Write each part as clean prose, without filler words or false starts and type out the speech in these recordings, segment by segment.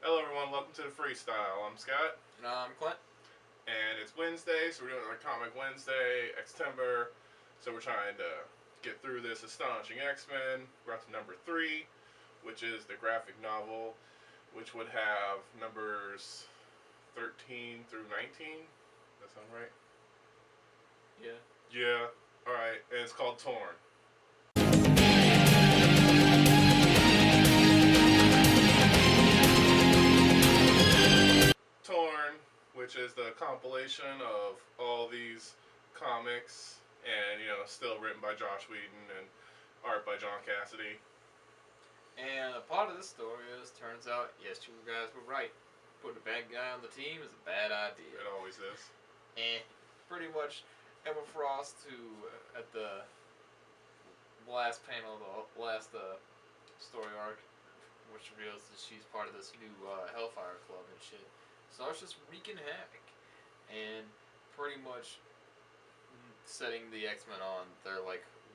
Hello everyone, welcome to the Freestyle. I'm Scott, And I'm Clint. and it's Wednesday, so we're doing our Comic Wednesday, Xtember. So we're trying to get through this Astonishing X-Men. We're up to number 3, which is the graphic novel, which would have numbers 13 through 19. Does that sound right? Yeah. Yeah. Alright, and it's called Torn. Torn, which is the compilation of all these comics, and still written by Josh Whedon and art by John Cassidy. And a part of this story is, turns out, yes, you guys were right. Putting a bad guy on the team is a bad idea. It always is. And pretty much, Emma Frost, who at the last panel, the last story arc, which reveals that she's part of this new Hellfire Club and shit, starts just wreaking havoc, and pretty much setting the X-Men on their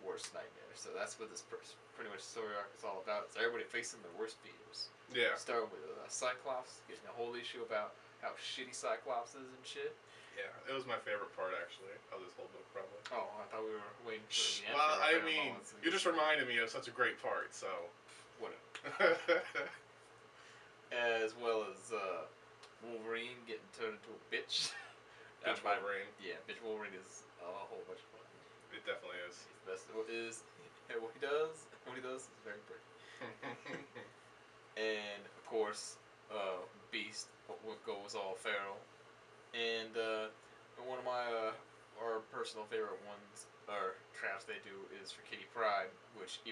worst nightmare. So that's what this pretty much story arc is all about. It's everybody facing their worst fears. Yeah. Starting with Cyclops, getting a whole issue about how shitty Cyclops is and shit. Yeah, it was my favorite part actually of this whole book, probably. Oh, I thought we were waiting for the end. Well, I mean, you just reminded me of such a great part, so. Whatever. As well as Wolverine getting turned into a bitch. Bitch Wolverine. Yeah, bitch Wolverine is a whole bunch of fun. It definitely is. He's the best. What he does is very pretty. And of course, Beast goes all feral. And one of my our personal favorite ones or traps they do is for Kitty Pryde, which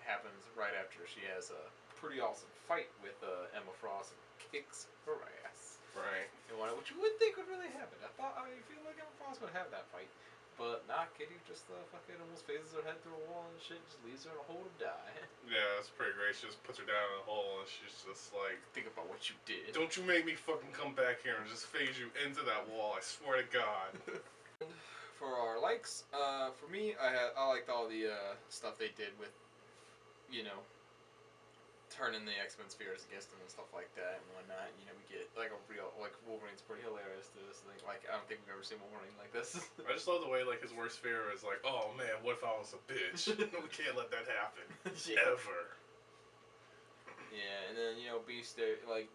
happens right after she has a pretty awesome fight with Emma Frost and kicks her ass. Right. And what you would think would really happen. I feel like Emma Frost would have that fight. But nah, Kitty just fucking almost phases her head through a wall and shit, just leaves her in a hole to die. Yeah, that's pretty great. She just puts her down in a hole and she's just like, think about what you did. Don't you make me fucking come back here and just phase you into that wall, I swear to God. For our likes, for me, I liked all the stuff they did with, turning the X-Men spheres against them and stuff like that and whatnot. We get a real Wolverine's pretty hilarious to this thing. I don't think we've ever seen Wolverine like this. I just love the way his worst fear is oh man, what if I was a bitch? We can't let that happen. Yeah. Ever. Yeah, and then Beast,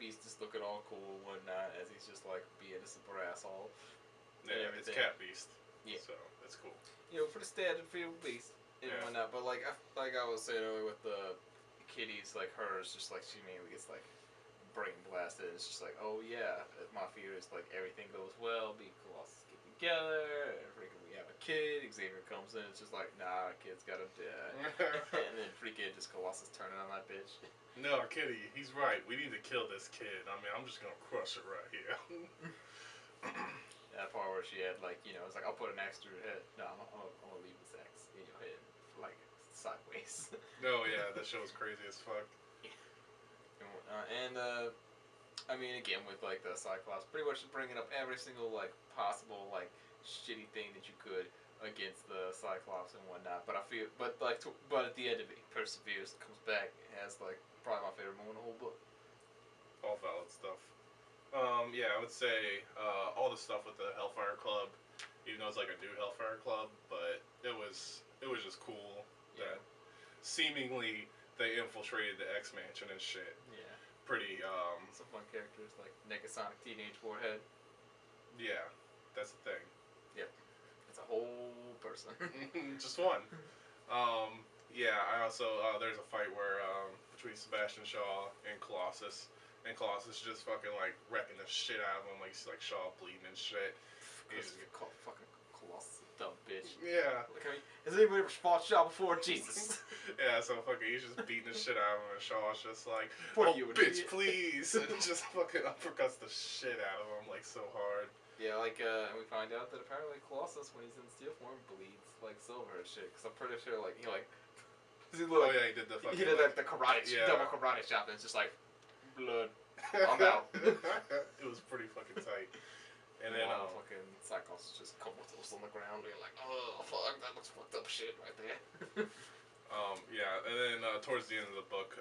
Beast is looking all cool and whatnot as he's just being a super asshole. Yeah, it's Cat Beast. Yeah, so that's cool. For the standard field Beast and whatnot. But like I was saying earlier with the Kitty's, hers, just she mainly gets brain blasted. It's just oh yeah, my fear is everything goes well, me and Colossus get together, and freaking we have a kid. Xavier comes in, it's just nah, kid's gotta die. And then freaking just Colossus turning on that bitch. No, Kitty, he's right. We need to kill this kid. I mean, I'm just gonna crush it right here. That part where she had it's I'll put an axe through your head. No, I'm gonna leave this axe in your head, sideways. No, yeah, that show was crazy as fuck. And I mean, again with the Cyclops, pretty much just bringing up every single possible shitty thing that you could against the Cyclops and whatnot. But I feel, but at the end of it, he perseveres, comes back, and has probably my favorite moment in the whole book. All valid stuff. Yeah, I would say all the stuff with the Hellfire Club, even though it's a new Hellfire Club, but it was just cool that seemingly they infiltrated the X Mansion and shit. Yeah. Pretty. Some fun characters like Negasonic Teenage Warhead. Yeah, that's the thing. Yep. It's a whole person. Just one. Yeah, I also there's a fight where between Sebastian Shaw and Colossus. And Colossus just fucking wrecking the shit out of him, he's Shaw bleeding and shit. He's fucking Colossus, a dumb bitch. Yeah. Has anybody ever fought Shaw before? Jesus. Yeah, so fucking he's just beating the shit out of him, and Shaw's just what you bitch, idiot? please, and just fucking uppercuts the shit out of him so hard. Yeah, and we find out that apparently Colossus, when he's in steel form, bleeds silver and shit. Because I'm pretty sure he oh yeah, he did the fucking. He did the karate, double karate chop, and it's just blood. I'm out. It was pretty fucking tight. And then fucking Cyclops is just comatose on the ground, being oh fuck, that looks fucked up shit right there. Yeah, and then towards the end of the book,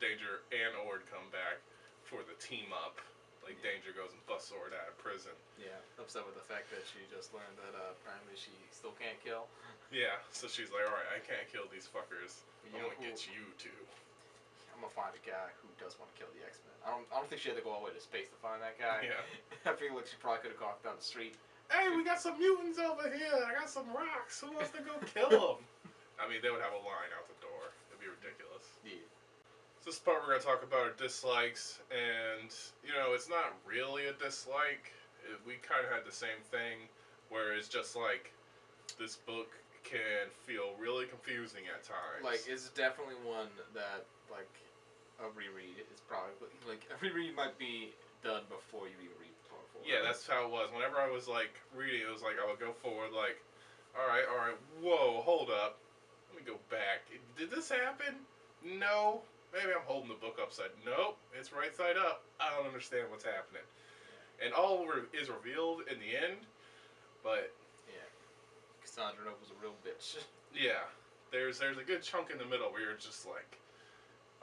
Danger and Ord come back for the team up. Like, Danger goes and busts Sword out of prison. Yeah, upset with the fact that she just learned that apparently she still can't kill. Yeah, so she's like, alright, I can't kill these fuckers. I'm gonna get you to. I'm gonna find a guy who does want to kill the X-Men. I don't think she had to go all the way to space to find that guy. Yeah. I feel like she probably could have gone down the street. Hey, we got some mutants over here. I got some rocks. Who wants to go kill them? I mean, they would have a line out the door. It'd be ridiculous. Yeah. So this part we're going to talk about are dislikes, and, you know, it's not really a dislike. We kind of had the same thing, where it's just like, this book can feel really confusing at times. Like, it's definitely one that, like, a reread is probably, like, a reread might be done before you even read part 4. Yeah, that's how it was. Whenever I was, like, reading, it was like, I would go forward, like, alright, whoa, hold up. Let me go back. Did this happen? No. Maybe I'm holding the book upside. Nope, it's right side up. I don't understand what's happening. And all is revealed in the end, but... Yeah. Cassandra was a real bitch. Yeah. There's a good chunk in the middle where you're just like,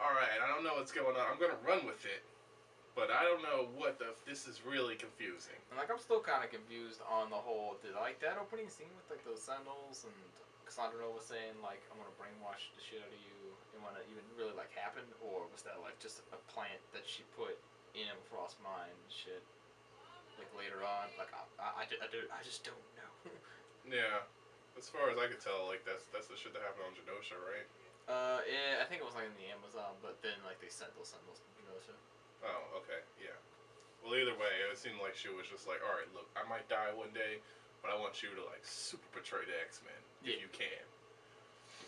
alright, I don't know what's going on. I'm going to run with it. But I don't know this is really confusing. And, like, I'm still kind of confused on the whole, did, like, that opening scene with, like, those Sentinels and Cassandra was saying, like, I'm going to brainwash the shit out of you, and when it even really, like, happened? Or was that, like, just a plant that she put in Frost's mind and shit? Like, later on? Like, I just don't know. Yeah. As far as I could tell, like, that's the shit that happened on Genosha, right? Yeah, I think it was, like, in the Amazon, but then, like, they sent those Sentinels to Genosha. Oh, okay, yeah. Well, either way, it seemed like she was just like, alright, look, I might die one day, but I want you to, like, super betray the X-Men, if you can.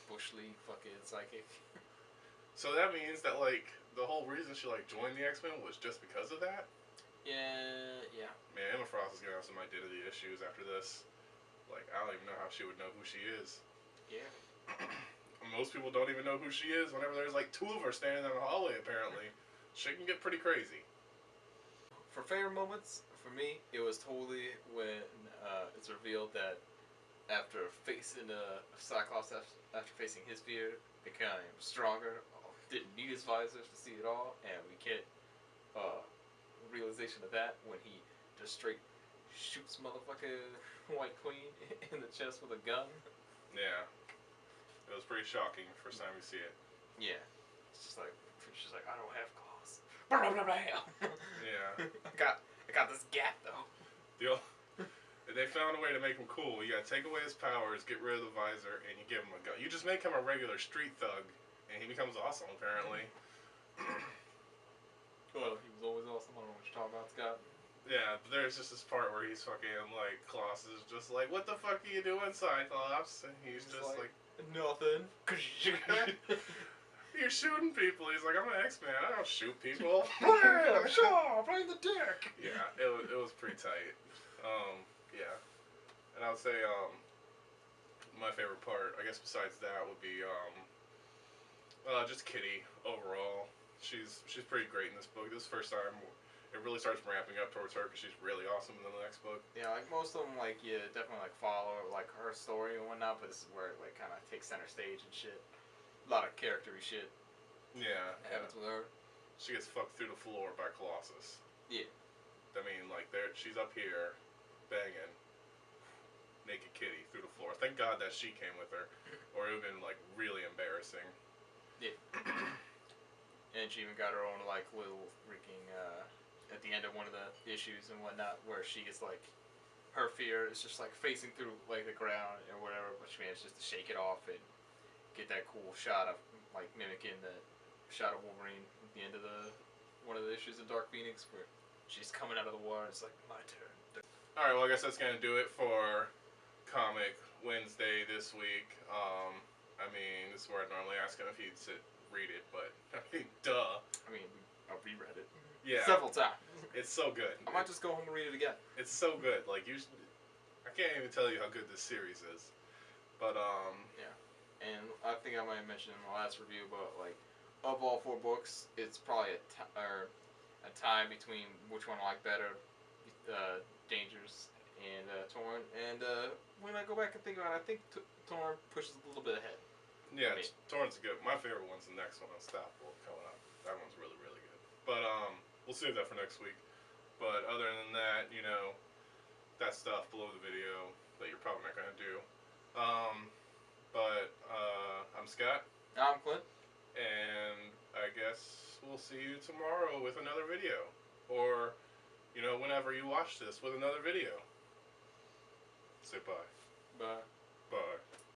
Bush League fucking psychic. So that means that, like, the whole reason she, like, joined the X-Men was just because of that? Yeah. Man, Emma Frost is gonna have some identity issues after this. Like, I don't even know how she would know who she is. Yeah. Most people don't even know who she is whenever there's, like, 2 of her standing in the hallway, apparently. Shit can get pretty crazy. For favorite moments, for me, it was totally when it's revealed that after facing Cyclops, after facing his fear, became stronger, didn't need his visors to see it all, and we get realization of that when he just straight shoots motherfucking White Queen in the chest with a gun. Yeah. It was pretty shocking the first time we see it. Yeah. It's just like, she's like, I don't have claws. Blah, blah, blah. Yeah. I got this gap though. They found a way to make him cool. You gotta take away his powers, get rid of the visor, and you give him a gun. You just make him a regular street thug, and he becomes awesome, apparently. Well, he was always awesome. I don't know what you're talking about, Scott. Yeah, but there's just this part where he's fucking, like, Colossus is just like, what the fuck are you doing, Cyclops? And he's just like nothing. You're shooting people. He's like, I'm an X-Man. I don't shoot people. Blam! Shaw! Right in the dick! Yeah, it was pretty tight. Yeah. And I would say, my favorite part, I guess besides that, would be, just Kitty, overall. She's pretty great in this book. This is the first time it really starts ramping up towards her, because she's really awesome in the next book. Yeah, like, most of them, like, you definitely, like, follow, like, her story and whatnot, but this is where it, like, kind of takes center stage and shit. A lot of character-y shit. Yeah. Happens with her. She gets fucked through the floor by Colossus. Yeah. I mean, like, she's up here, banging naked Kitty through the floor. Thank God that she came with her, or it would have been, like, really embarrassing. Yeah. And she even got her own, like, little freaking, at the end of one of the issues and whatnot, where she gets, like, her fear is just, like, facing through, like, the ground or whatever, but she manages to shake it off and get that cool shot of, like, mimicking the shot of Wolverine at the end of one of the issues of Dark Phoenix, where she's coming out of the water. It's like, my turn. Alright, well, I guess that's going to do it for Comic Wednesday this week. I mean, this is where I normally ask him if he'd read it, but, I mean, duh. I mean, I reread it. Yeah. Several times. It's so good. I might just go home and read it again. It's so good. Like, I can't even tell you how good this series is. But, Yeah. And I think I might have mentioned in the last review, but, like, of all 4 books, it's probably a tie between which one I like better, Dangers and Torn. And when I go back and think about it, I think Torn pushes a little bit ahead. Yeah, Torn's good. My favorite one's the next one, Unstoppable, coming up. That one's really, really good. But, we'll we'll save that for next week. But other than that, that stuff below the video that you're probably not gonna do. But I'm Scott, I'm Clint. and I guess we'll see you tomorrow with another video, or whenever you watch this with another video. Say bye. Bye.